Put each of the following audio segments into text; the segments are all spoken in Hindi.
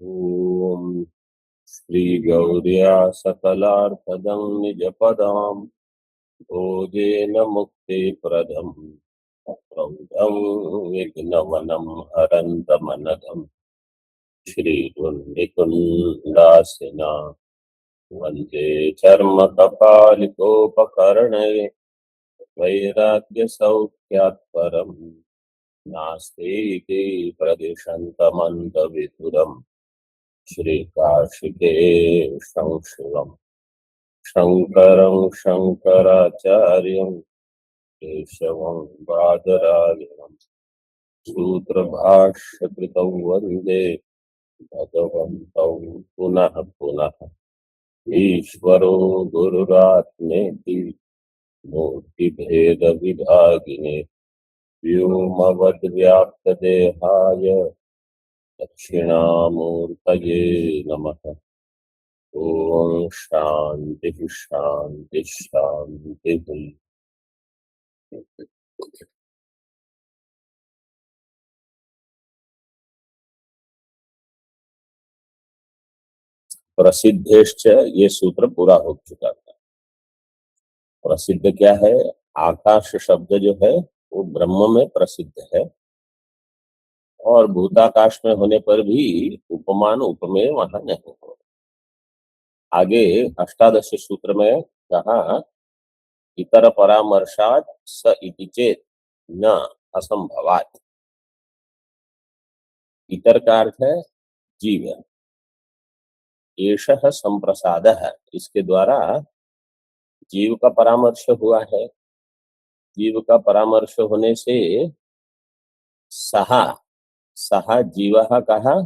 ॐ श्रीगौर्या सकलार्थदं निजपदां भोजेन मुक्तिप्रदं प्रौढं विघ्नवनं हरन्तमनघं श्रीगुण्डिकुण्डासिना वन्दे चर्मकपालिकोपकर्णे वैराग्यसौख्यात् परं नास्तीति प्रदिशन्तमन्तविधुरम् श्रीकार्षिकेशं शिवम् शङ्करं शङ्कराचार्यं केशवं बादरायणं सूत्रभाष्यकृतौ वन्दे भगवन्तौ पुनः पुनः। ईश्वरो गुरुरात्मेति मूर्तिभेदविभागिने व्योमवद्व्याप्तदेहाय दक्षिणामूर्तये नमः। ओम शांति शांति शांति। प्रसिद्धेश्च ये सूत्र पूरा हो चुका था। प्रसिद्ध क्या है? आकाश शब्द जो है वो ब्रह्म में प्रसिद्ध है और भूताकाश में होने पर भी उपमान उपमेय वहां नहीं हो। आगे अष्टादश सूत्र में कहा इतर परामर्शात स इति चेत न असंभवात। इतर का अर्थ है जीव। एषः संप्रसादः, इसके द्वारा जीव का परामर्श हुआ है। जीव का परामर्श होने से सहा सहा जीवः कहा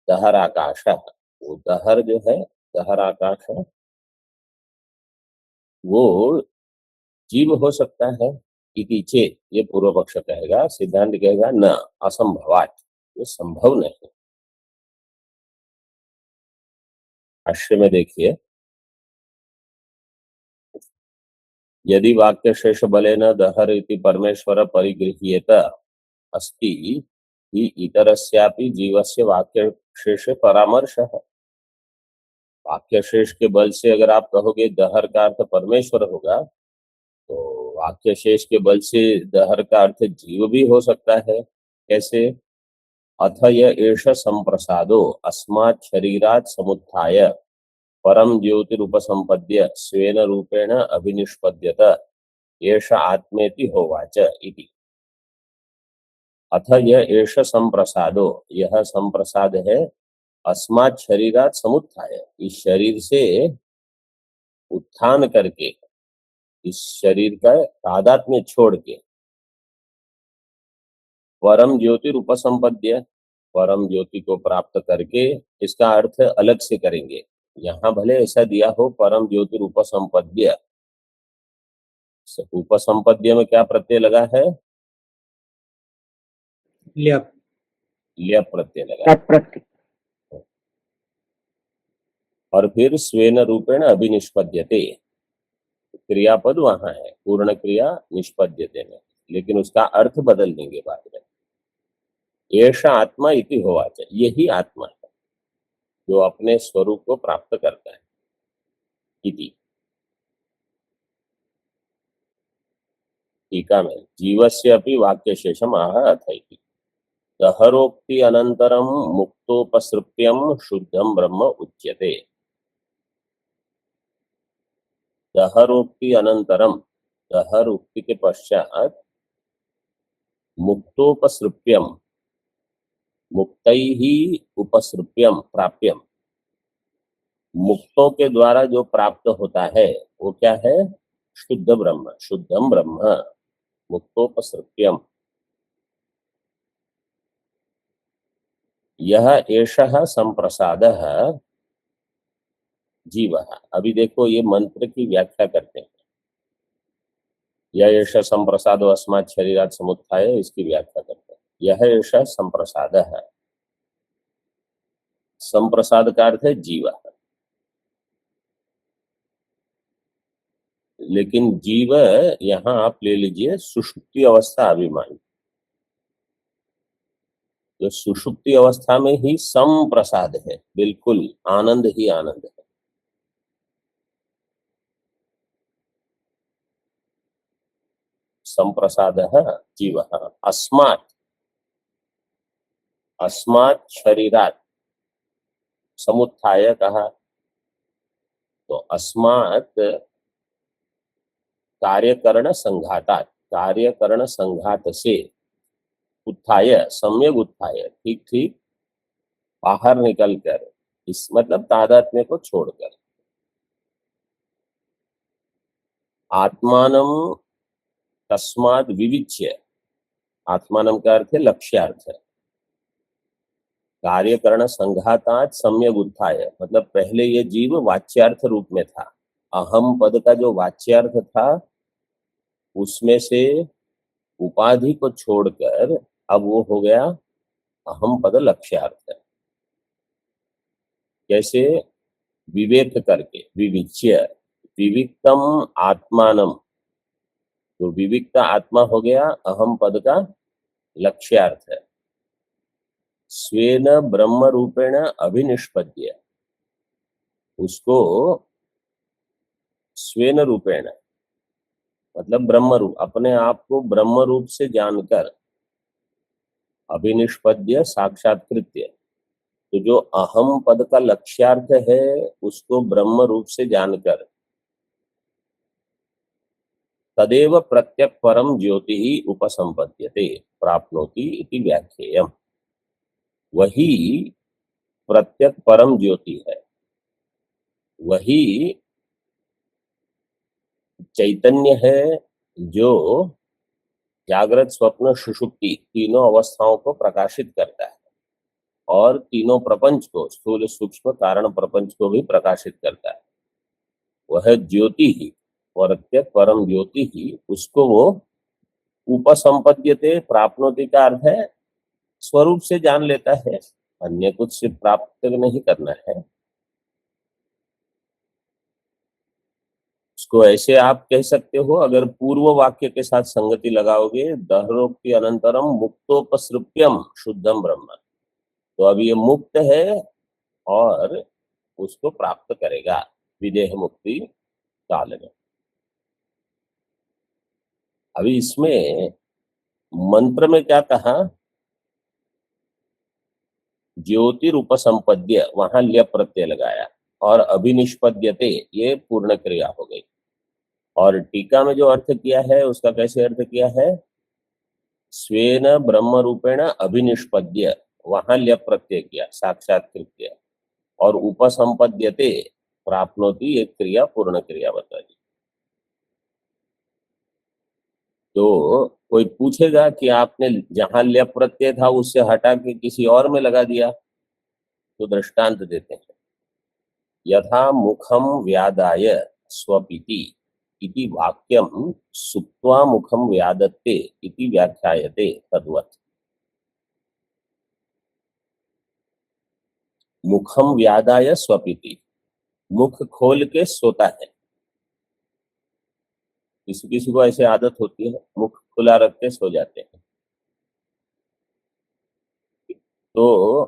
दहर आकाश। वो दहर जो है, दहर आकाश है, वो जीव हो सकता है। इति चेत, ये पूर्व पक्ष कहेगा, सिद्धांत कहेगा न असंभवात, ये संभव नहीं। भाष्य में देखिए, यदि वाक्य शेष बलेन दहर इति परमेश्वर परिगृह्येत अस्ति हि इतरस्यापि जीवस्य वाक्य शेष परामर्शः। वाक्य शेष के बल से अगर आप कहोगे दहर का अर्थ परमेश्वर होगा, तो वाक्य शेष के बल से दहर का अर्थ जीव भी हो सकता है। कैसे? अथ य एष संप्रसादो अस्मात् शरीरात् समुत्थाय परम ज्योतिरुपसंपद्य स्वेन रूपेण अभिनिष्पद्यत एष आत्मेति होवाच इति। अथ यह एष संप्रसादो, यह संप्रसाद है अस्मात् शरीरात् समुत्थाय, इस शरीर से उत्थान करके, इस शरीर का तादात्म्य छोड़ के, परम ज्योति उपसंपद्य, परम ज्योति को प्राप्त करके, इसका अर्थ अलग से करेंगे। यहाँ भले ऐसा दिया हो परम ज्योति उपसंपद्य, उपसंपद्य में क्या प्रत्यय लगा है? ल्यप प्रत्यय लगा है। और फिर स्वेन रूपेण अभिनिष्पद्यते, क्रियापद वहां है, पूर्ण क्रिया निष्पद्यते में, लेकिन उसका अर्थ बदल देंगे बाद में। एष आत्मा इति होवाच, यही आत्मा है जो अपने स्वरूप को प्राप्त करता है। इति टीका में जीवस्य अपि वाक्य शेषम आह अथ इति दहरोक्ति अनंतरम मुक्तोपसृप्यम शुद्धम ब्रह्म उच्यते। दहरोक्ति अनंतरम, दहर उक्ति के पश्चात मुक्तोपसृप्यम, मुक्तैः उपसृप्यम प्राप्यम, मुक्तों के द्वारा जो प्राप्त होता है वो क्या है? शुद्ध ब्रह्म, शुद्धम ब्रह्म मुक्तोपसृप्यम। यह एषः संप्रसादः जीवः। अभी देखो ये मंत्र की व्याख्या करते हैं। यह एष संप्रसादो अस्मात् शरीरात् समुत्थाय, इसकी व्याख्या करते हैं। यह एष संप्रसादः, संप्रसाद का अर्थ है जीव। लेकिन जीव यहाँ आप ले लीजिए सुषुप्ति अवस्था अभिमान। जो सुषुप्ति अवस्था में ही संप्रसाद है, बिल्कुल आनंद ही आनंद है। संप्रसादः जीवः अस्मात् अस्मात् शरीरात् समुत्थाय कहा, तो अस्मात् कार्यकरण संघातात, कार्यकरण संघात से उत्थाय, सम्यक उत्थाय, ठीक ठीक बाहर निकलकर, इस मतलब तादात्म्य को छोड़कर, आत्मानम तस्माद विविच्य, आत्मानम का अर्थ है लक्ष्यार्थ, कार्यकरण संघातात सम्यक उत्थाय, मतलब पहले ये जीव वाच्यार्थ रूप में था, अहम पद का जो वाच्यार्थ था उसमें से उपाधि को छोड़कर अब वो हो गया अहम पद लक्ष्यार्थ। जैसे विवेक करके, विविच्य, विविक्तम आत्मानम, तो विविक्त आत्मा हो गया अहम पद का लक्ष्यार्थ है। स्वेन ब्रह्म रूपेण अभिनिष्पद्य, उसको स्वेन रूपेण मतलब ब्रह्म रूप, अपने आप को ब्रह्म रूप से जानकर, अभिनिष्पद्य साक्षात्कृत्य, तो जो अहम पद का लक्ष्यार्थ है उसको ब्रह्म रूप से जानकर, तदेव प्रत्यक परम ज्योति ही उपसंपद्यते प्राप्नोति इति व्याख्येयम्, वही प्रत्यक परम ज्योति है, वही चैतन्य है जो जागृत स्वप्न सुषुप्ति तीनों अवस्थाओं को प्रकाशित करता है और तीनों प्रपंच को, स्थूल सूक्ष्म कारण प्रपंच को भी प्रकाशित करता है। वह ज्योति ही, प्रत्यक परम ज्योति ही, उसको वो उपसंपद्यते प्राप्नोति का अर्थ है स्वरूप से जान लेता है, अन्य कुछ से प्राप्त नहीं करना है। इसको ऐसे आप कह सकते हो, अगर पूर्व वाक्य के साथ संगति लगाओगे, दहरोक्ति अनंतरम मुक्तोपसृप्यम शुद्धम ब्रह्म, तो अब ये मुक्त है और उसको प्राप्त करेगा विदेह मुक्ति काल में। अभी इसमें मंत्र में क्या कहा, ज्योतिरूपसंपद्य, वहां ल्य प्रत्यय लगाया, और अभिनिष्पद्यते ये पूर्ण क्रिया हो गई। और टीका में जो अर्थ किया है उसका कैसे अर्थ किया है, स्वेन ब्रह्म रूपेण अभिनिष्पद्य, वहां ल्य प्रत्यय किया साक्षात्कृत्य, और उपसंपद्यते प्राप्नोति एक क्रिया पूर्ण क्रिया बता दी। तो कोई पूछेगा कि आपने जहां ल्य प्रत्यय था उससे हटा के किसी और में लगा दिया, तो दृष्टांत देते हैं, यथा मुखम व्यादाय स्वपिति इति वाक्यम सुप्त्वा मुखम व्यादत्ते इति व्याख्यायते तद्वत्। मुखम व्यादाय स्वपिति, मुख खोल के सोता है, किसी किसी को ऐसे आदत होती है मुख खुला रख के सो जाते हैं। तो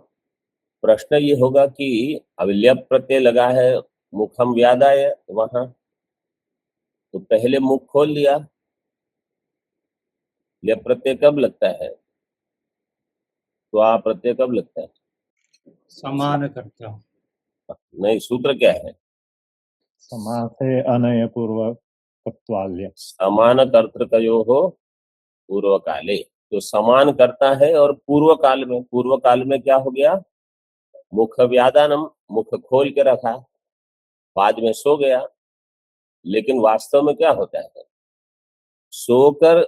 प्रश्न ये होगा कि अविल्य प्रत्यय लगा है मुखम व्यादाय वहां, तो पहले मुख खोल लिया, ल्य प्रत्यय कब लगता है, तो आ प्रत्यय कब लगता है, समान करता, नहीं सूत्र क्या है, समासे अनय पूर्वकत्वाल्य, समान कर्तृकयो हो पूर्व काले, तो समान करता है और पूर्व काल में, पूर्व काल में क्या हो गया, मुख व्यादानम, मुख खोल के रखा, बाद में सो गया, लेकिन वास्तव में क्या होता है, सोकर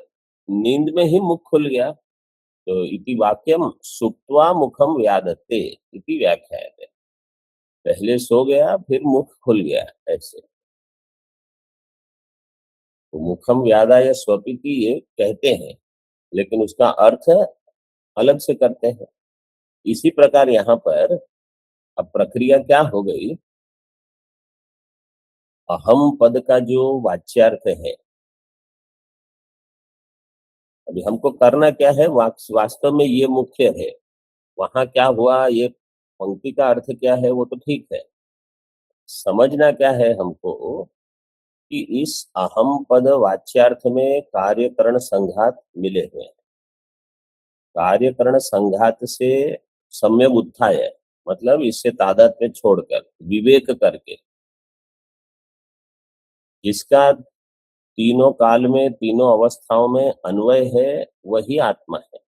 नींद में ही मुख खुल गया, तो इति वाक्यम सुप्त्वा मुखम व्यादत्ते इति व्याख्यायते, पहले सो गया फिर मुख खुल गया ऐसे, तो मुखम व्यादाय स्वपिति ये कहते हैं, लेकिन उसका अर्थ अलग से करते हैं। इसी प्रकार यहाँ पर अब प्रक्रिया क्या हो गई, अहम पद का जो वाच्यार्थ है, अभी हमको करना क्या है, वास्तव में ये मुख्य है, वहां क्या हुआ, ये पंक्ति का अर्थ क्या है वो तो ठीक है, समझना क्या है हमको कि इस अहम पद वाच्यार्थ में कार्यकरण संघात मिले हुए हैं। कार्यकरण संघात से सम्यक उत्थाय, मतलब इससे तादात्म्य छोड़कर विवेक करके, जिसका तीनों काल में तीनों अवस्थाओं में अन्वय है, वही आत्मा है,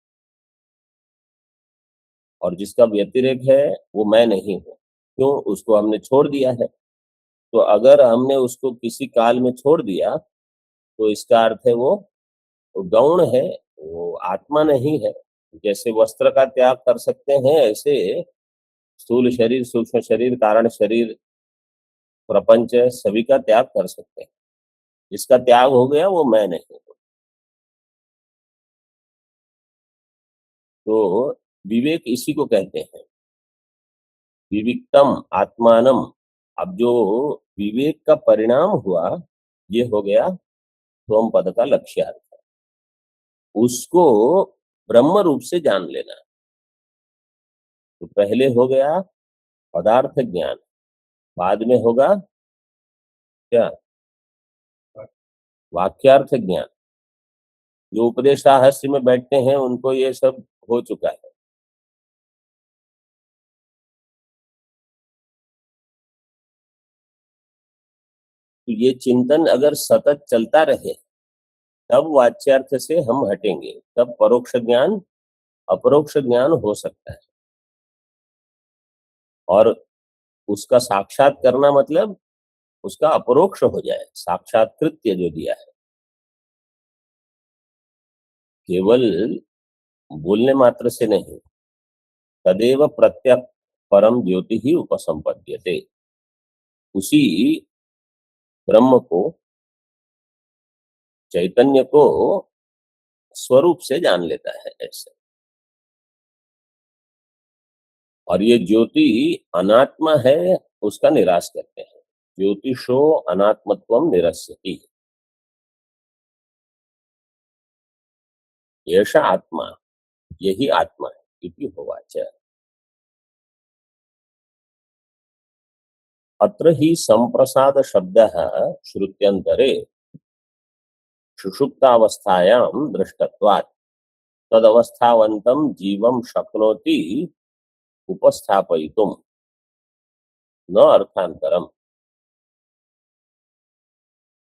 और जिसका व्यतिरेक है वो मैं नहीं हूं। क्यों? उसको हमने छोड़ दिया है। तो अगर हमने उसको किसी काल में छोड़ दिया तो इसका अर्थ है वो गौण है, वो आत्मा नहीं है। जैसे वस्त्र का त्याग कर सकते हैं, ऐसे स्थूल शरीर, सूक्ष्म शरीर, कारण शरीर, प्रपंच सभी का त्याग कर सकते हैं। जिसका त्याग हो गया वो मैं नहीं हूं। तो विवेक इसी को कहते हैं, विविक्तम आत्मानम। अब जो विवेक का परिणाम हुआ, ये हो गया स्वम पद का लक्ष्यार्थ। उसको ब्रह्म रूप से जान लेना। तो पहले हो गया पदार्थ ज्ञान, बाद में होगा क्या? वाक्यार्थ ज्ञान। जो उपदेशाहस्य में बैठते हैं उनको ये सब हो चुका है। तो ये चिंतन अगर सतत चलता रहे, तब वाच्यार्थ से हम हटेंगे, तब परोक्ष ज्ञान अपरोक्ष ज्ञान हो सकता है। और उसका साक्षात करना मतलब उसका अपरोक्ष हो जाए, साक्षात्कृत्य जो दिया है। केवल बोलने मात्र से नहीं, तदेव प्रत्यक्ष परम ज्योति ही उपसंपद्यते। उसी ब्रह्म को, चैतन्य को स्वरूप से जान लेता है ऐसे। और ये ज्योति अनात्मा है, उसका निराश करते हैं। ज्योतिषो अनात्मत्वम निरस्यति। एष आत्मा, यही आत्मा है इति होवाच। अत्र हि संप्रसाद शब्दः श्रुत्यंतरे सुषुप्तावस्थायां दृष्टत्वात् तदवस्थावन्तं जीवं शक्नोति उपस्थापयितुं न अर्थांतरम।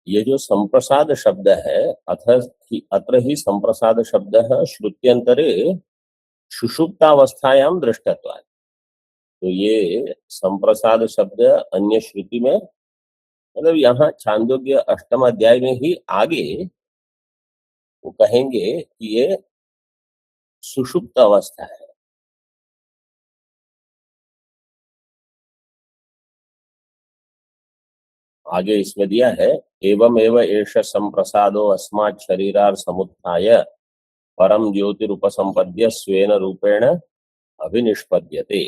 ये जो संप्रसाद शब्द है, अत्र ही संप्रसाद शब्द है श्रुत्यंतरे सुषुप्तावस्थायाम दृष्टत्वात्। तो ये संप्रसाद शब्द अन्य श्रुति में, मतलब यहाँ छांदोग्य अष्टम अध्याय में ही आगे वो कहेंगे कि ये सुषुप्त अवस्था है। आगे इसमें दिया है, एवं एव एष संप्रसादो अस्मात् शरीरार समुत्थाय परम ज्योतिरुपसंपद्य स्वेन रूपेण अभिनिष्पद्यते।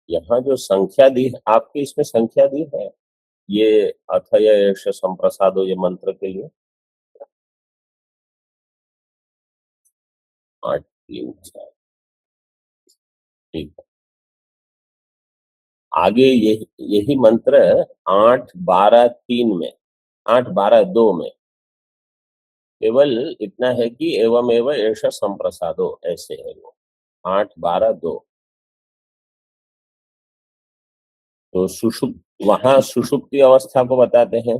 यहाँ जो संख्या दी है, आपकी इसमें संख्या दी है, ये अथय एष संप्रसादो, ये मंत्र के लिए 8 3 4, ठीक है। आगे यही मंत्र 8 12 3 में, 8 12 2 में केवल इतना है कि एवं एवं एष संप्रसादो, ऐसे है वो 8 12 2। तो सुषुप्त, वहां सुषुप्ति अवस्था को बताते हैं,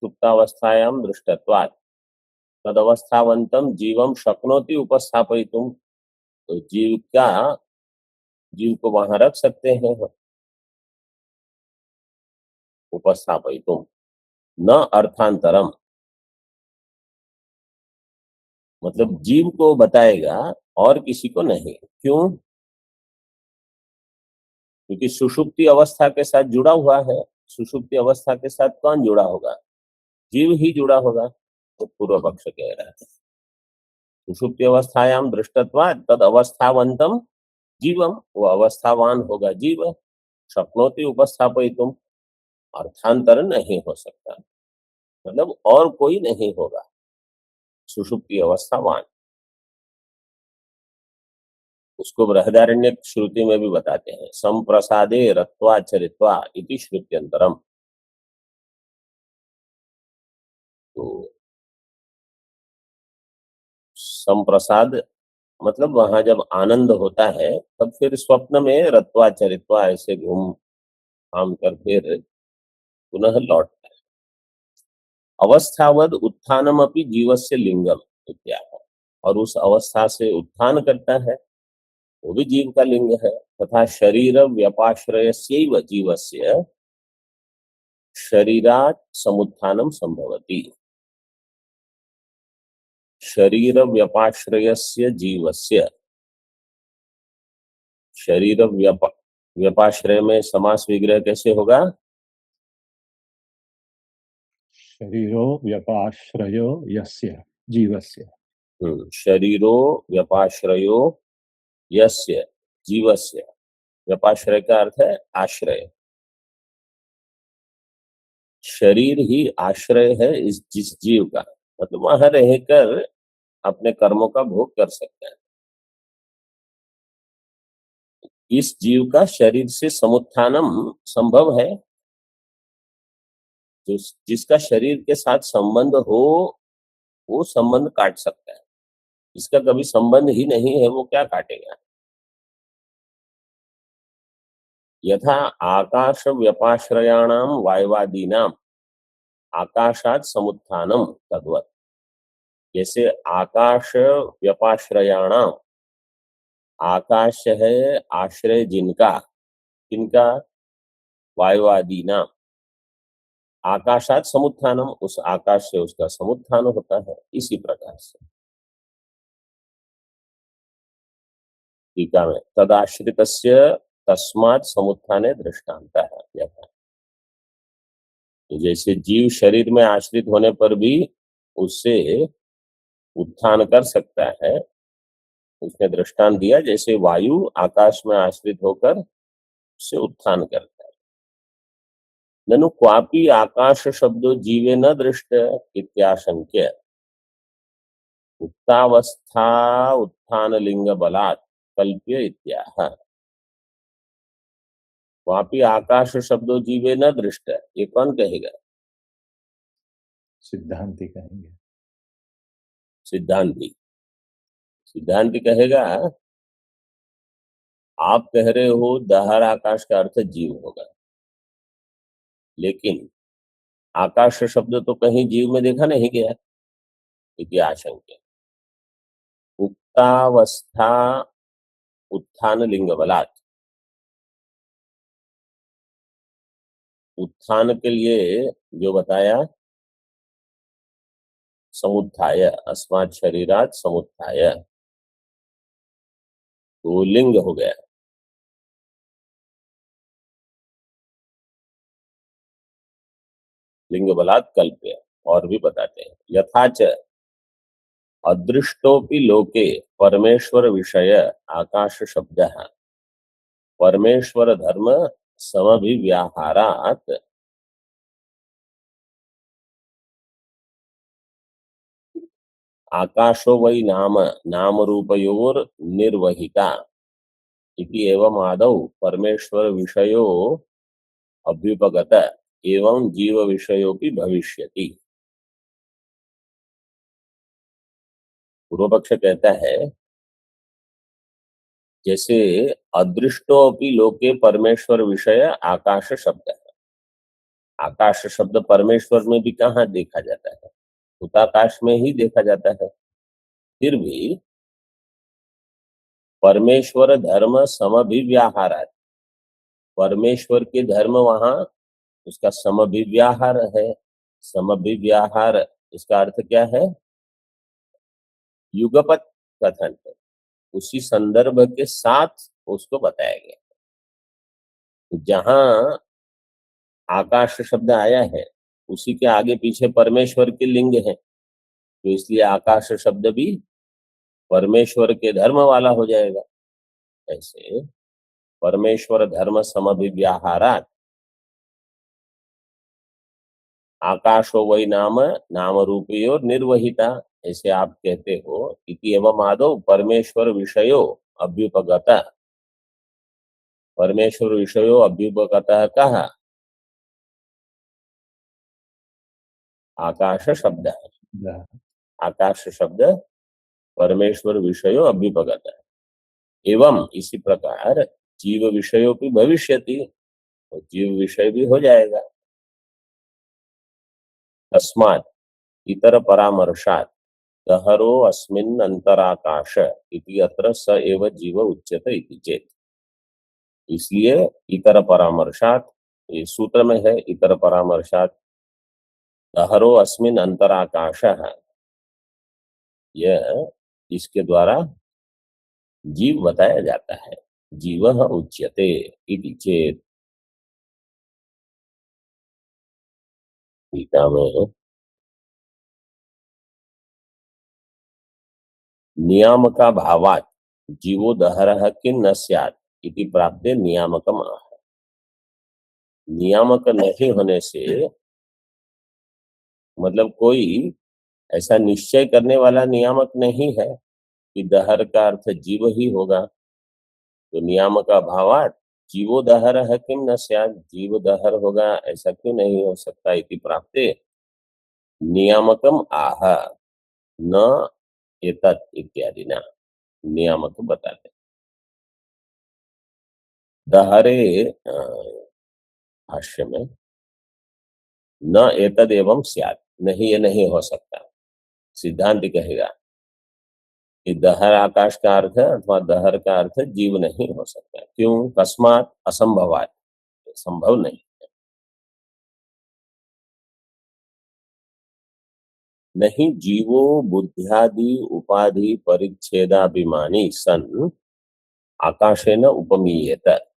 सुप्तावस्थायाम दृष्टत्वात् तदवस्थावंतम जीवम शक्नोति उपस्थापयितुम। तो जीव को वहां रख सकते हैं, उपस्थापयितुम न अर्थांतरम, मतलब जीव को बताएगा और किसी को नहीं। क्यों? क्योंकि सुषुप्ति अवस्था के साथ जुड़ा हुआ है। सुषुप्ति अवस्था के साथ कौन जुड़ा होगा? जीव ही जुड़ा होगा। तो पूर्व पक्ष कह रहा है सुषुप्ति अवस्थायाम दृष्टत्वात् तद अवस्थावंतम जीवम, वो अवस्थावान होगा जीव, शक्नोति उपस्थापयितुम, अर्थांतर नहीं हो सकता। मतलब और कोई नहीं होगा सुषुप्ति अवस्थावान। उसको बृहदारण्य श्रुति में भी बताते हैं, संप्रसादे रत्वा चरित्वा इति श्रुत्यंतरम। तो संप्रसाद मतलब वहां जब आनंद होता है तब फिर स्वप्न में रत्वा चरित्वा ऐसे घूम घाम कर फिर पुनः लौटता है। अवस्थावद उत्थानम अपनी जीवस्य लिंगम इत्याह। और उस अवस्था से उत्थान करता है, वो भी जीव का लिंग है। तथा शरीर व्यपाश्रयस्यैव जीवस्य शरीरात् समुत्थानम संभवति। शरीर व्यपाश्रयस्य जीवस्य, शरीर व्यपाश्रय में समास विग्रह कैसे होगा? शरीरो व्यपाश्रयो यस्य जीवस्य। शरीरो व्यपाश्रयो यस्य जीवस्य। व्यपाश्रय का अर्थ है आश्रय। शरीर ही आश्रय है इस जिस जीव का, मतलब वहां रहकर अपने कर्मों का भोग कर सकता है। इस जीव का शरीर से समुत्थानम संभव है। जिसका शरीर के साथ संबंध हो वो संबंध काट सकता है, जिसका कभी संबंध ही नहीं है वो क्या काटेगा? यथा आकाश व्यपाश्रयाणाम वायवादीनाम आकाशात समुत्थानम तद्वत्। जैसे आकाश व्यपाश्रयाणाम, आकाश है आश्रय जिनका, किनका? वायुवादीनाम। आकाशात समुत्थानम, उस आकाश से उसका समुत्थान होता है। इसी प्रकार से टीका में तदाश्रितस्य तस्मात् समुत्थाने दृष्टांत है। जैसे जीव शरीर में आश्रित होने पर भी उससे उत्थान कर सकता है, उसने दृष्टांत दिया। जैसे वायु आकाश में आश्रित होकर उससे उत्थान करता है। ननु क्वापि आकाश शब्दो जीवे न दृष्ट इत्याशंक्य उक्तावस्था उत्थान लिंग बलात् कल्प्य इत्याह। क्वापि आकाश शब्दो जीवे न दृष्ट, ये कौन कहेगा? सिद्धांति कहेंगे। सिद्धांति। सिद्धांति कहेगा आप कह रहे हो दहर आकाश का अर्थ जीव होगा, लेकिन आकाश शब्द तो कहीं जीव में देखा नहीं गया। इतिहाशंक्य उक्तावस्था उत्थान लिंग बलात्, उत्थान के लिए जो बताया समुत्थाय, अस्मात् शरीरात् समुत्थाय, तो लिंग हो गया। लिंग बलात् कल्प्य। और भी बताते हैं, यथाच अदृष्टोपि लोके परमेश्वर विषय आकाश शब्द परमेश्वर धर्म समभिव्याहारात् आकाशो वै नाम नाम रूपयोर निर्वहिता इति एवं आदौ परमेश्वर विषयो अभ्युपगत एवं जीव विषयों की भविष्यति। पूर्व पक्ष कहता है जैसे अदृष्टोपि लोके परमेश्वर विषय आकाश शब्द है। आकाश शब्द परमेश्वर में भी कहाँ देखा जाता है? भूताकाश में ही देखा जाता है। फिर भी परमेश्वर धर्म समभिव्याहारात्, परमेश्वर के धर्म वहां उसका समभिव्याहार है। समभिव्याहार इसका अर्थ क्या है? युगपत कथन है, उसी संदर्भ के साथ उसको बताया गया। जहां आकाश शब्द आया है उसी के आगे पीछे परमेश्वर के लिंग है, तो इसलिए आकाश शब्द भी परमेश्वर के धर्म वाला हो जाएगा। ऐसे परमेश्वर धर्म समभिव्याहारात् आकाशो वै नाम नाम रूपयोर निर्वहिता, ऐसे आप कहते हो। इति एवं आदौ परमेश्वर विषयो अभ्युपगता, परमेश्वर विषयो अभ्युपगता कहा, आकाश शब्द है। द- आकाश शब्द परमेश्वर विषयो अभ्युपगता है। एवं इसी प्रकार जीव विषयों की भविष्यति, तो जीव विषय भी हो जाएगा। तस्मात् इतर परामर्शात् दहरो अस्मिन् अंतराकाश इति अत्र स एव जीव उच्यते इति चेत्, इसलिए इतर परामर्शात्, ये सूत्र में है, इतर परामर्शात् दहरो अस्मिन् अंतराकाश, यह इसके द्वारा जीव बताया जाता है। जीवः उच्यते इति चेत्, टीका में नियामका भावात् जीवो दहरः किं न स्यात् इति प्राप्ते नियामकम् आह। नियामक नहीं होने से, मतलब कोई ऐसा निश्चय करने वाला नियामक नहीं है कि दहर का अर्थ जीव ही होगा, तो नियामक अभावात जीवो दहर है किम न स्यात्, जीव दहर होगा ऐसा क्यों नहीं हो सकता। इति प्राप्ते नियामकम आह न एतत् इत्यादि ना, नियामक बताते। दहरे भाष्य में न एतद एवं स्यात्, नहीं ये नहीं हो सकता। सिद्धांत कहेगा कि दहर आकाश का अर्थ अथवा दहर का अर्थ जीव नहीं हो सकता। क्यों? कस्मात् असंभवात्, संभव नहीं। नहीं जीवो बुद्ध्यादि उपाधि परिच्छेदाभिमानी सन आकाशेन उपमीयेत।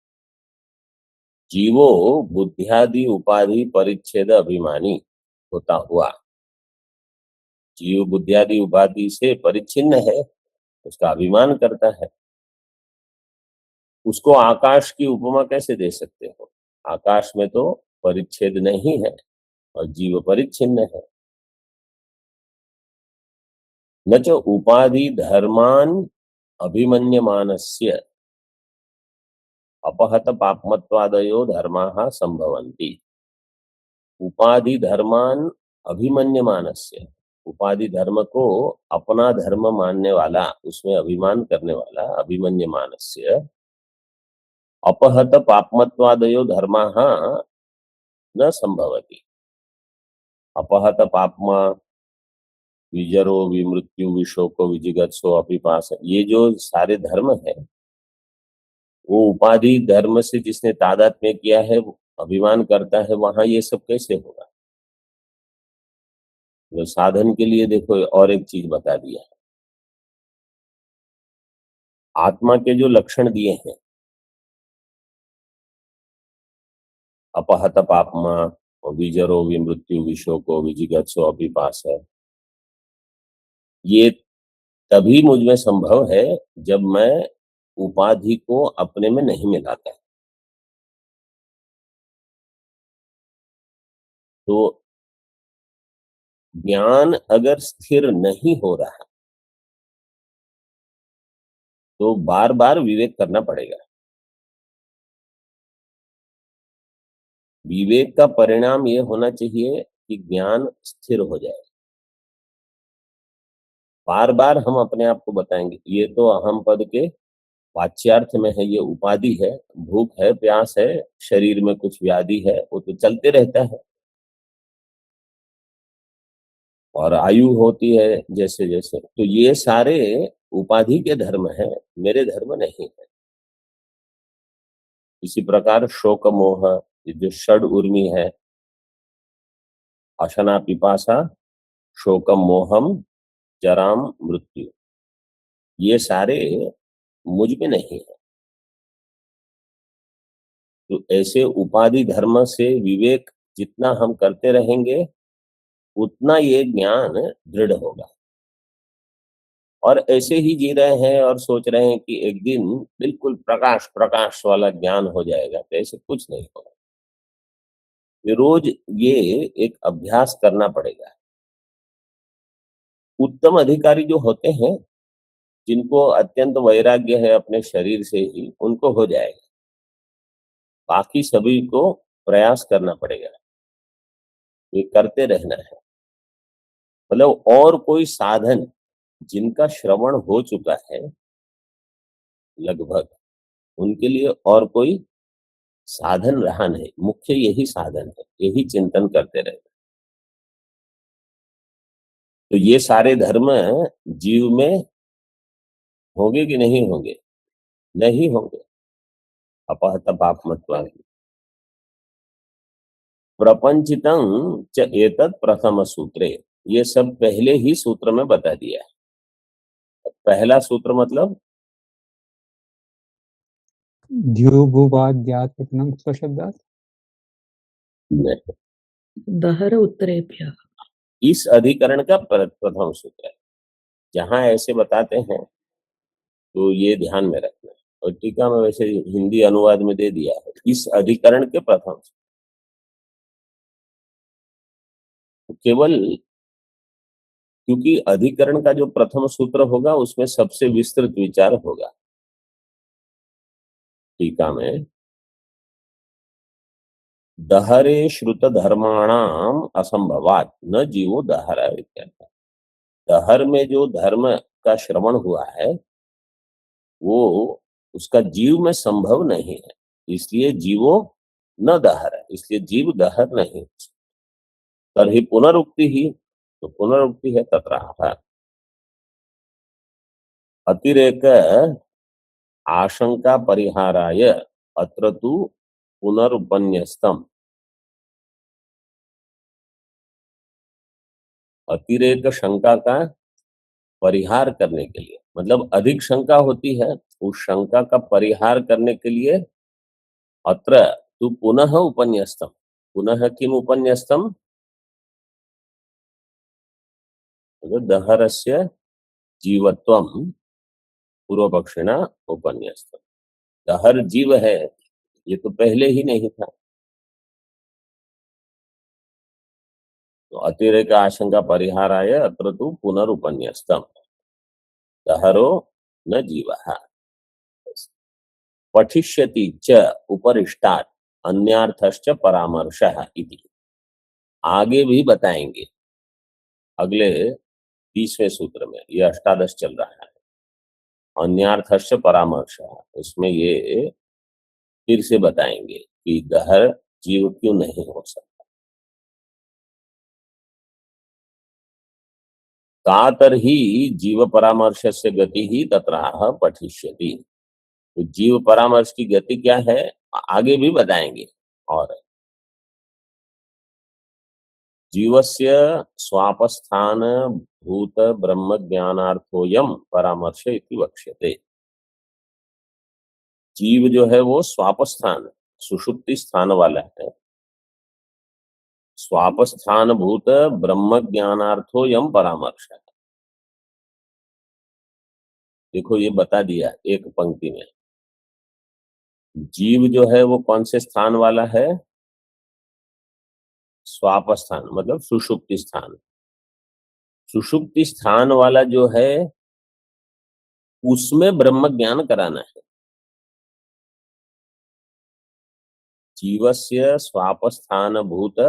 जीवो बुद्ध्यादि उपाधि परिच्छेद अभिमानी होता हुआ, जीव बुद्ध्यादि उपाधि से परिच्छिन्न है, उसका अभिमान करता है, उसको आकाश की उपमा कैसे दे सकते हो? आकाश में तो परिच्छेद नहीं है और जीव परिच्छिन्न है। न च उपाधि धर्मान अभिमन्यमानस्य अपहत पापमत्वादयो धर्माः संभवन्ति। उपाधि धर्मान अभिमन्यमानस्य, उपाधि धर्म को अपना धर्म मानने वाला, उसमें अभिमान करने वाला, अभिमन्यमानस्य अपहत पापमत्वादयो धर्माः न संभवति। अपहत पापमा विजरो विमृत्यु विशोको विजिगत्सो अपिपास, ये जो सारे धर्म है, वो उपाधि धर्म से जिसने तादात्म्य किया है, वो अभिमान करता है, वहां ये सब कैसे होगा? तो साधन के लिए देखो और एक चीज बता दिया है, आत्मा के जो लक्षण दिए हैं, अपहत पापमा विजरो विमृत्यु विशोको विजिगत्सो अपिपास, ये तभी मुझ में संभव है जब मैं उपाधि को अपने में नहीं मिलाता। तो ज्ञान अगर स्थिर नहीं हो रहा तो बार बार विवेक करना पड़ेगा। विवेक का परिणाम ये होना चाहिए कि ज्ञान स्थिर हो जाए। बार बार हम अपने आप को बताएंगे ये तो अहम पद के वाच्यार्थ में है, ये उपाधि है, भूख है, प्यास है, शरीर में कुछ व्याधि है, वो तो चलते रहता है, और आयु होती है जैसे जैसे, तो ये सारे उपाधि के धर्म है, मेरे धर्म नहीं है। इसी प्रकार शोक मोह, ये जो षड उर्मी है, अशना पिपासा शोकम मोहम जराम मृत्यु, ये सारे मुझ में नहीं है। तो ऐसे उपाधि धर्म से विवेक जितना हम करते रहेंगे उतना ये ज्ञान दृढ़ होगा। और ऐसे ही जी रहे हैं और सोच रहे हैं कि एक दिन बिल्कुल प्रकाश प्रकाश वाला ज्ञान हो जाएगा, तो ऐसे कुछ नहीं होगा। रोज ये एक अभ्यास करना पड़ेगा। उत्तम अधिकारी जो होते हैं, जिनको अत्यंत वैराग्य है अपने शरीर से ही, उनको हो जाएगा। बाकी सभी को प्रयास करना पड़ेगा, ये करते रहना है। मतलब और कोई साधन जिनका श्रवण हो चुका है लगभग, उनके लिए और कोई साधन रहा नहीं। मुख्य यही साधन है, यही चिंतन करते रहे। तो ये सारे धर्म जीव में होंगे कि नहीं होंगे? नहीं होंगे। अपहत पापमत्वा प्रपंचितं च एतत् प्रथम सूत्रे, ये सब पहले ही सूत्र में बता दिया है। पहला सूत्र मतलब द्योभुवाद्यात्मकं स्वशब्दात् दहर उत्तरेभ्यः। इस अधिकरण का प्रथम सूत्र है। जहां ऐसे बताते हैं तो ये ध्यान में रखना है। और टीका में वैसे हिंदी अनुवाद में दे दिया है, इस अधिकरण के प्रथम सूत्र। तो केवल क्योंकि अधिकरण का जो प्रथम सूत्र होगा उसमें सबसे विस्तृत विचार होगा। टीका में दहरे श्रुत धर्माणाम असंभवात न जीवो दहर इत्यर्थ। दहर में जो धर्म का श्रवण हुआ है वो उसका जीव में संभव नहीं है, इसलिए जीवो न दहर है, इसलिए जीव दहर नहीं। तर्हि पुनरुक्ति ही, तो पुनरुक्ति है तत्राह अतिरेक आशंका परिहाराय अत्र तु पुनरुपन्यस्तम। अतिरेक शंका का परिहार करने के लिए, मतलब अधिक शंका होती है, उस शंका का परिहार करने के लिए अत्र तु पुनः उपन्यस्तम। पुनः किम उपन्यस्तम? दहरस्य जीवत्वम पूर्व पक्षिणा उपन्यस्तम। दहर जीव है, ये तो पहले ही नहीं था। तो अतिरेक आशंका परिहाराय अत्र तु पुनरुपन्यस्तम दहरो न जीवः पठिष्यति च उपरिष्टात् अन्यार्थश्च परामर्शः इति। आगे भी बताएंगे अगले 30वें सूत्र में, ये अष्टादश चल रहा है। अन्यार्थश्च परामर्शः, उसमें ये फिर से बताएंगे कि दहर जीव क्यों नहीं हो सकता। कातर्हि जीव परामर्श से गति ही तत्राह पठिष्यति। तो जीव परामर्श की गति क्या है आगे भी बताएंगे। और जीवस्य स्वापस्थान भूत ब्रह्म ज्ञानार्थोयम परामर्श इति वक्ष्यते। जीव जो है वो स्वापस्थान सुषुप्ति स्थान वाला है। स्वापस्थान भूत ब्रह्म ज्ञानार्थोयम परामर्श है। देखो ये बता दिया एक पंक्ति में। जीव जो है वो कौन से स्थान वाला है? स्वापस्थान मतलब सुषुप्ति स्थान। सुषुप्ति स्थान वाला जो है उसमें ब्रह्म ज्ञान कराना है। जीवस्य स्वापस्थान भूत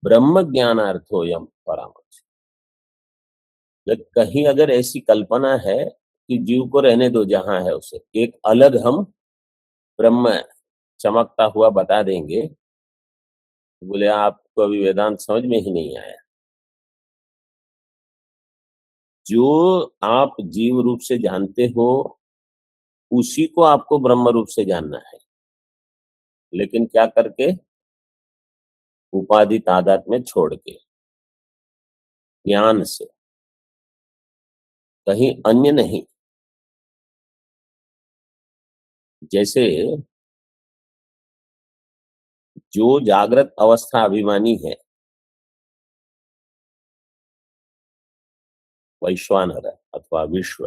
ब्रह्म ज्ञानार्थोयम परामर्श। कहीं अगर ऐसी कल्पना है कि जीव को रहने दो जहां है उसे, एक अलग हम ब्रह्म चमकता हुआ बता देंगे, बोले आपको अभी वेदांत समझ में ही नहीं आया। जो आप जीव रूप से जानते हो उसी को आपको ब्रह्म रूप से जानना है, लेकिन क्या करके? उपाधि तादात में छोड़ के, ज्ञान से, कहीं अन्य नहीं। जैसे जो जागृत अवस्था अभिमानी है, वैश्वानर अथवा विश्व,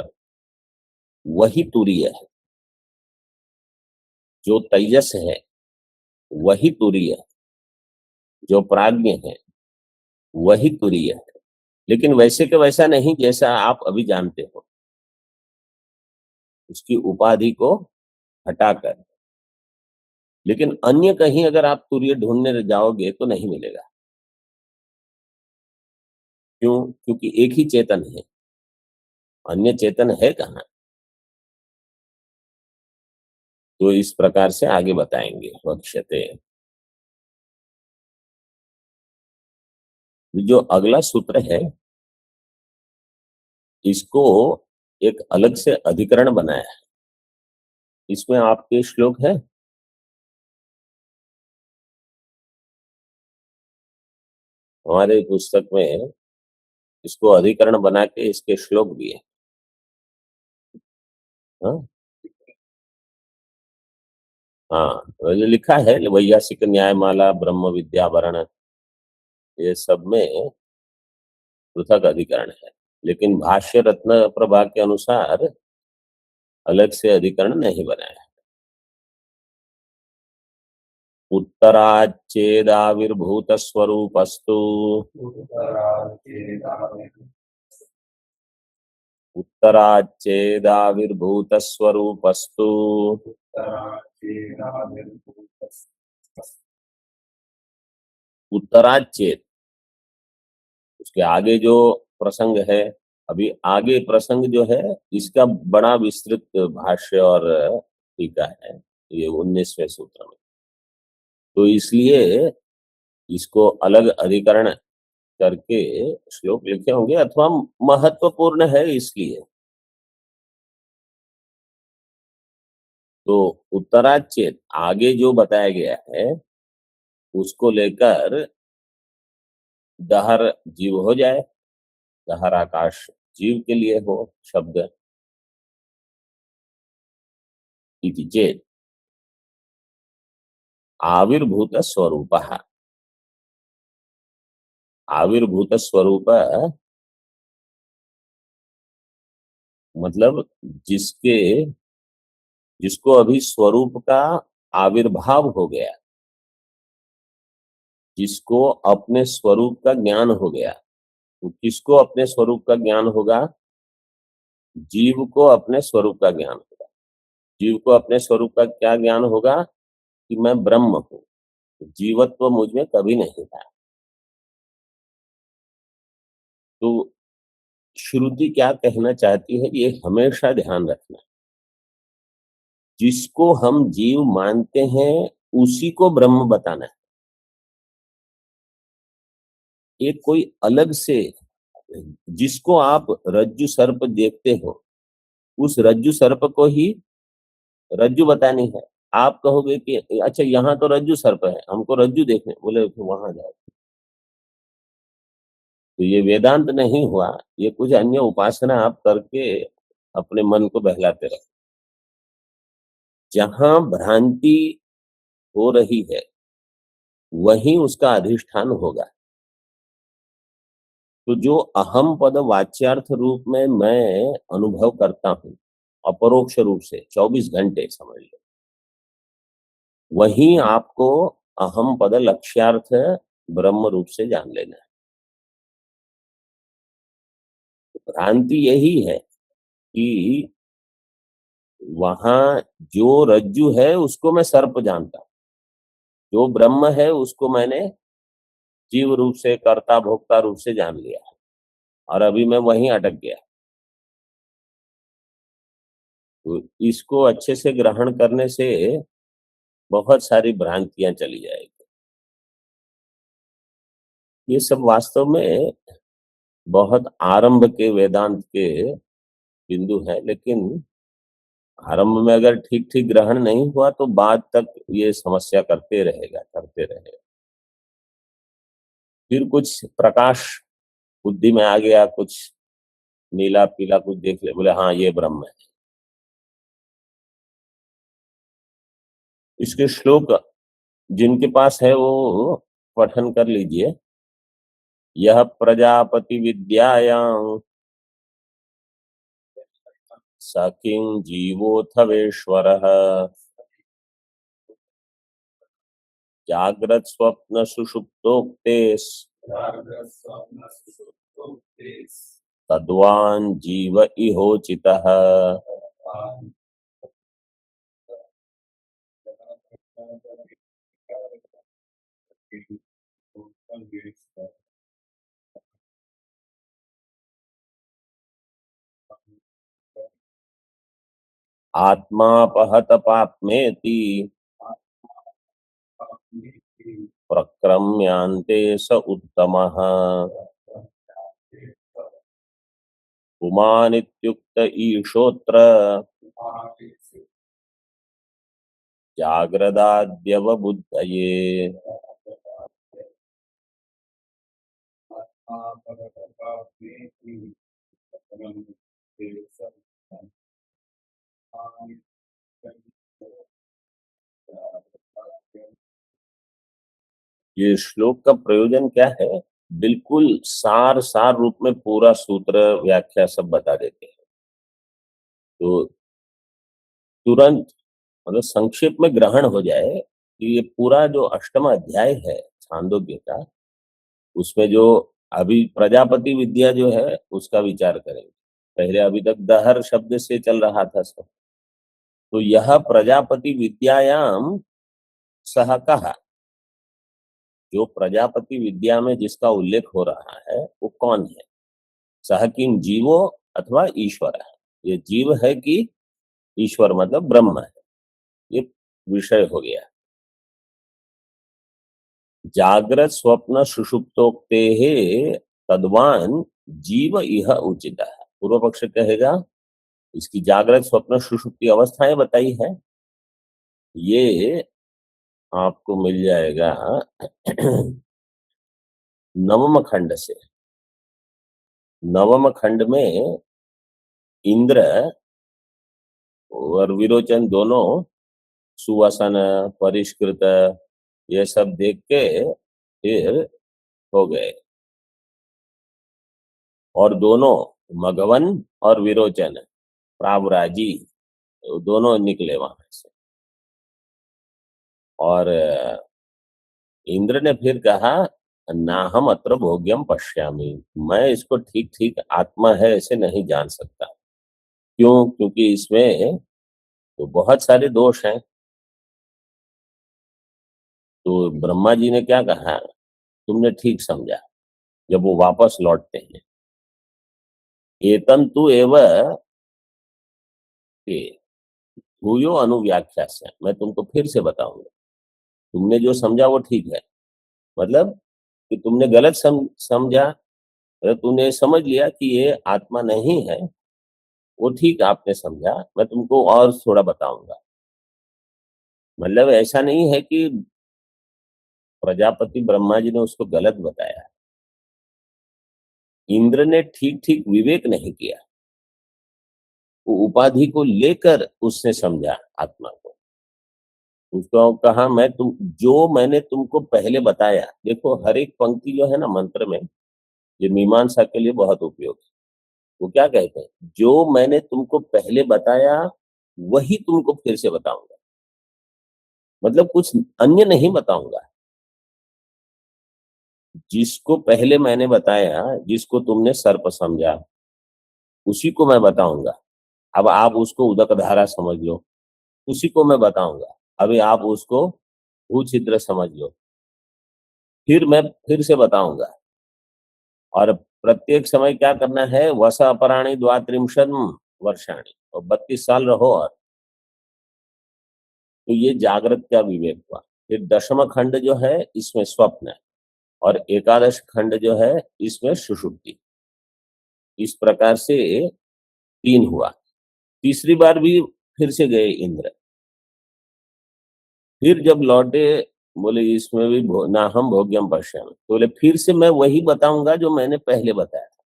वही तुरीय है। जो तेजस है वही तुरीय है। जो प्राज्ञ है वही तुरीय है, लेकिन वैसे के वैसा नहीं जैसा आप अभी जानते हो, उसकी उपाधि को हटाकर। लेकिन अन्य कहीं अगर आप तुरीय ढूंढने जाओगे तो नहीं मिलेगा। क्यों? क्योंकि एक ही चेतन है, अन्य चेतन है कहाँ? तो इस प्रकार से आगे बताएंगे। वक्ष्यते, जो अगला सूत्र है इसको एक अलग से अधिकरण बनाया है। इसमें आपके श्लोक है? हमारे पुस्तक में इसको अधिकरण बना के इसके श्लोक दिए। हाँ हाँ, तो जो लिखा है वैयासिक न्यायमाला, ब्रह्म विद्यावरण, ये सब में पृथक अधिकरण है, लेकिन भाष्य रत्न प्रभा के अनुसार अलग से अधिकरण नहीं बनाया। उत्तराच्चेदाविर्भूत स्वरूपस्तु उत्तराच्चेदाविर्भूत स्वरूपस्तु उत्तराच्चेद, उसके आगे जो प्रसंग है, अभी आगे प्रसंग जो है इसका बड़ा विस्तृत भाष्य और टीका है, ये 19वें सूत्र में। तो इसलिए इसको अलग अधिकरण करके श्लोक लिखे होंगे, अथवा महत्वपूर्ण है इसलिए। तो उत्तराच्चेद आगे जो बताया गया है उसको लेकर दहर जीव हो जाए, दहर आकाश जीव के लिए हो शब्द, इति चेत् आविर्भूत स्वरूप। आविर्भूत स्वरूप मतलब जिसके जिसको अभी स्वरूप का आविर्भाव हो गया, जिसको अपने स्वरूप का ज्ञान हो गया। तो किसको अपने स्वरूप का ज्ञान होगा? जीव को अपने स्वरूप का ज्ञान होगा। जीव को अपने स्वरूप का क्या ज्ञान होगा? कि मैं ब्रह्म हूँ, जीवत्व मुझ में कभी नहीं था। तो श्रुति क्या कहना चाहती है, ये हमेशा ध्यान रखना। जिसको हम जीव मानते हैं उसी को ब्रह्म बताना है। ये कोई अलग से, जिसको आप रज्जु सर्प देखते हो उस रज्जु सर्प को ही रज्जु बतानी है। आप कहोगे कि अच्छा यहाँ तो रज्जु सर्प है, हमको रज्जु देखने, बोले तो वहां जाओ। तो ये वेदांत नहीं हुआ, ये कुछ अन्य उपासना आप करके अपने मन को बहलाते रहो। जहां भ्रांति हो रही है वहीं उसका अधिष्ठान होगा। तो जो अहम पद वाच्यार्थ रूप में मैं अनुभव करता हूं अपरोक्ष रूप से 24 घंटे समझ लो, वहीं आपको अहम पद लक्ष्यार्थ ब्रह्म रूप से जान लेना है। भ्रांति यही है कि वहां जो रज्जु है उसको मैं सर्प जानता हूं, जो ब्रह्म है उसको मैंने जीव रूप से, कर्ता भोक्ता रूप से जान लिया है, और अभी मैं वहीं अटक गया। तो इसको अच्छे से ग्रहण करने से बहुत सारी भ्रांतियां चली जाएगी। ये सब वास्तव में बहुत आरंभ के वेदांत के बिंदु है, लेकिन आरंभ में अगर ठीक ठीक ग्रहण नहीं हुआ तो बाद तक ये समस्या करते रहेगा, करते रहेगा। फिर कुछ प्रकाश बुद्धि में आ गया, कुछ नीला पीला कुछ देख ले, बोले हाँ ये ब्रह्म है। इसके श्लोक जिनके पास है वो पठन कर लीजिए। यह प्रजापति विद्यायां स किं जीवोऽथवेश्वरः जाग्रत स्वप्न सुषुप्तोक्ते तद्वान् जीव इहोचितः। आत्मापहत पाप्मेति प्रक्रम्यान्ते स उत्तमः। पुमानित्युक्त ईशोत्र जाग्रदाद्यवबुद्धये। ये श्लोक का प्रयोजन क्या है? बिल्कुल सार सार रूप में पूरा सूत्र व्याख्या सब बता देते हैं। तो तुरंत मतलब संक्षेप में ग्रहण हो जाए कि ये पूरा जो अष्टम अध्याय है छांदोग्य का, उसमें जो अभी प्रजापति विद्या जो है उसका विचार करेंगे। पहले अभी तक दहर शब्द से चल रहा था सब, तो यह प्रजापति विद्यायाम सह कहा, जो प्रजापति विद्या में जिसका उल्लेख हो रहा है वो कौन है? सह किम जीवो अथवा ईश्वर है। ये जीव है कि ईश्वर मतलब ब्रह्म है, ये विषय हो गया। जागृत स्वप्न सुषुप्तोक्ते तद्वान जीव इह उचित है। पूर्व पक्ष कहेगा इसकी जागृत स्वप्न सुषुप्ति अवस्थाएं बताई है, ये आपको मिल जाएगा नवम खंड से। नवम खंड में इंद्र और विरोचन दोनों सुवासन परिष्कृत ये सब देख के फिर हो गए, और दोनों मघवन और विरोचन प्रावराजी दोनों निकले वहां से। और इंद्र ने फिर कहा ना हम अत्र भोग्यम पश्यामि, मैं इसको ठीक ठीक आत्मा है ऐसे नहीं जान सकता। क्यों? क्योंकि इसमें तो बहुत सारे दोष हैं। तो ब्रह्मा जी ने क्या कहा? तुमने ठीक समझा। जब वो वापस लौटते हैं, एतंतु एव भूयो अनुव्याख्या से, मैं तुमको फिर से बताऊंगा। तुमने जो समझा वो ठीक है, मतलब कि तुमने गलत समझा, मतलब तुमने समझ लिया कि ये आत्मा नहीं है, वो ठीक आपने समझा। मैं तुमको और थोड़ा बताऊंगा। मतलब ऐसा नहीं है कि प्रजापति ब्रह्मा जी ने उसको गलत बताया, इंद्र ने ठीक ठीक विवेक नहीं किया। वो उपाधि को लेकर उसने समझा आत्मा को। उसको कहा मैंने तुमको पहले बताया। देखो हर एक पंक्ति जो है ना मंत्र में, ये मीमांसा के लिए बहुत उपयोगी। वो क्या कहते हैं? जो मैंने तुमको पहले बताया वही तुमको फिर से बताऊंगा, मतलब कुछ अन्य नहीं बताऊंगा। जिसको पहले मैंने बताया, जिसको तुमने सर्प समझा, उसी को मैं बताऊंगा। अब आप उसको उदक धारा समझ लो, उसी को मैं बताऊंगा। अभी आप उसको भूछिद्र समझ लो, फिर मैं फिर से बताऊंगा। और प्रत्येक समय क्या करना है? वस अपराणी द्वात्रिंशन् वर्षाणी, और 32 साल रहो। और तो ये जागृत का विवेक हुआ। फिर दशम खंड जो है इसमें स्वप्न है, और एकादश खंड जो है इसमें सुषुप्ति। इस प्रकार से 3 हुआ। तीसरी बार भी फिर से गए इंद्र। फिर जब लौटे बोले इसमें भी ना हम भोग्यम पश्यामि, तो बोले फिर से मैं वही बताऊंगा जो मैंने पहले बताया था।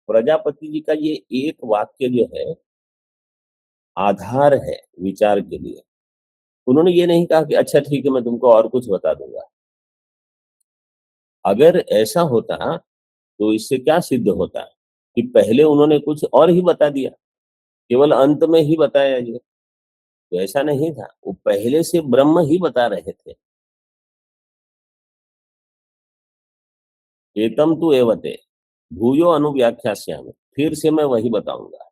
प्रजापति जी का ये एक वाक्य जो है आधार है विचार के लिए। उन्होंने ये नहीं कहा कि अच्छा ठीक है मैं तुमको और कुछ बता दूंगा। अगर ऐसा होता तो इससे क्या सिद्ध होता कि पहले उन्होंने कुछ और ही बता दिया, केवल अंत में ही बताया ये। तो ऐसा नहीं था, वो पहले से ब्रह्म ही बता रहे थे। एतम तु एवते भूयो अनुव्याख्यास्यामि, फिर से मैं वही बताऊंगा।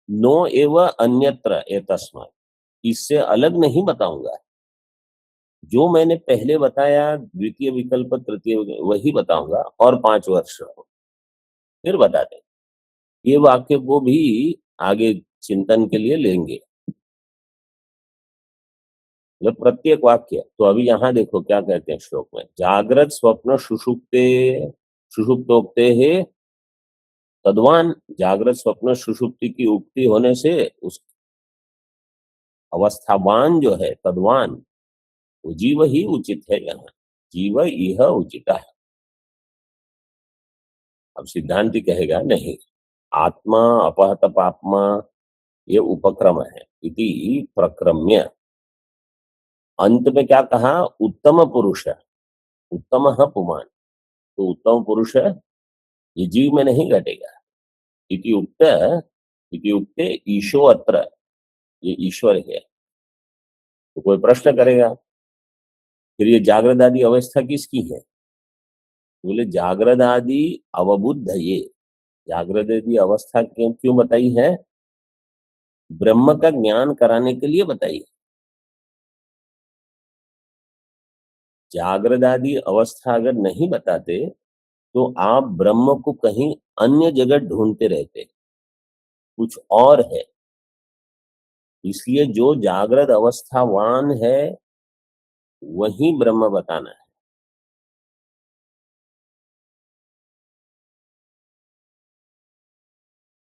नो एव अन्यत्र एतस्मात्, इससे अलग नहीं बताऊंगा। जो मैंने पहले बताया द्वितीय विकल्प तृतीय वही बताऊंगा और 5 वर्ष फिर बता दें। ये वाक्य को भी आगे चिंतन के लिए लेंगे, मतलब प्रत्येक वाक्य। तो अभी यहाँ देखो क्या कहते हैं श्लोक में, जागृत स्वप्न सुषुप्ते सुषुप्तोक्ते है तद्वान, जागृत स्वप्न सुषुप्ति की उक्ति होने से उस अवस्थावान जो है तद्वान, वो जीव ही उचित है। यहाँ जीव यह उचित है। अब सिद्धांति कहेगा नहीं, आत्मा अपहत पापमा ये उपक्रम है, इति प्रक्रम्य। अंत में क्या कहा, उत्तम पुरुष, उत्तम पुमान, तो उत्तम पुरुष ये जीव में नहीं घटेगा। इति उक्ते ईशो अत्र, ये ईश्वर है। तो कोई प्रश्न करेगा फिर ये जागृत आदि अवस्था किसकी है? बोले जागृत आदि अवबुद्ध, ये जागृत आदि अवस्था क्यों क्यों बताई है? ब्रह्म का ज्ञान कराने के लिए बताई है। जागृत आदि अवस्था अगर नहीं बताते तो आप ब्रह्म को कहीं अन्य जगह ढूंढते रहते, कुछ और है। इसलिए जो जागृत अवस्थावान है वही ब्रह्म बताना है।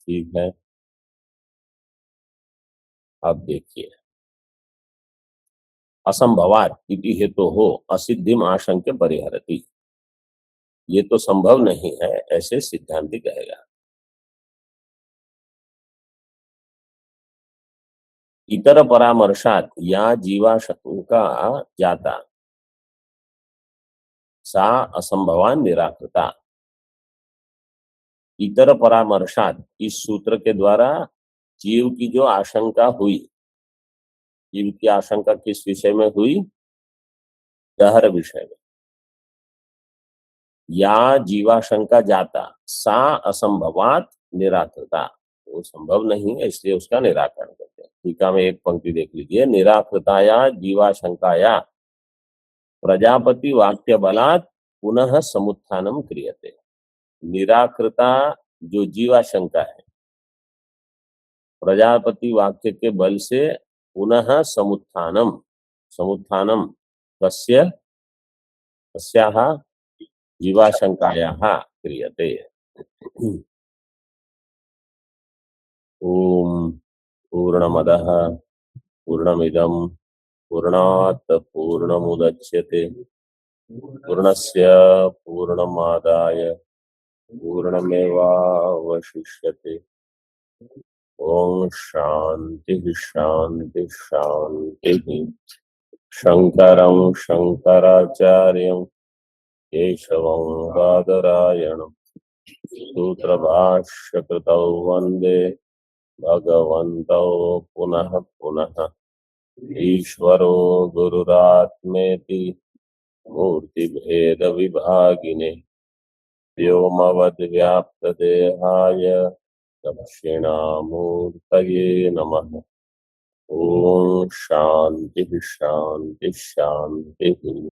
ठीक है, अब देखिए, असंभवात इति हेतु हो असिद्धिम आशंक्य परिहरति, ये तो संभव नहीं है ऐसे सिद्धांति कहेगा। इतर परामर्शात या जीवाशंका जाता सा असंभवान निराकृता। इतर परामर्शात, इस सूत्र के द्वारा जीव की जो आशंका हुई, जीव की आशंका किस विषय में हुई? दहर विषय में। या जीवाशंका जाता सा असंभवात निराकृता, वो संभव नहीं है इसलिए उसका निराकरण करते हैं। टीका में एक पंक्ति देख लीजिए, निराकृताया जीवाशंकाया प्रजापति वाक्य बलात् पुनः समुत्थानम क्रियते। निराकृता जो जीवाशंका है, प्रजापति वाक्य के बल से पुनः समुत्थानम, समुत्थानम कस्य तस्याः जीवाशंकायाः क्रियते। ओम पूर्णमदः पूर्णमिदं पूर्णात् पूर्णमुदच्यते पूर्णस्य पूर्णमादाय पूर्णमेवावशिष्यते। ओम शांति शांति शांति। शंकरं शंकराचार्यं केशवं बादरायणं सूत्रभाष्यकृतौ वन्दे भगवन्तौ पुनः पुनः। ईश्वरो गुरुरात्मेति मूर्तिभेदविभागिने व्योमवद्व्याप्तदेहाय दक्षिणामूर्तये नमः। ओम शांति शांति शांति।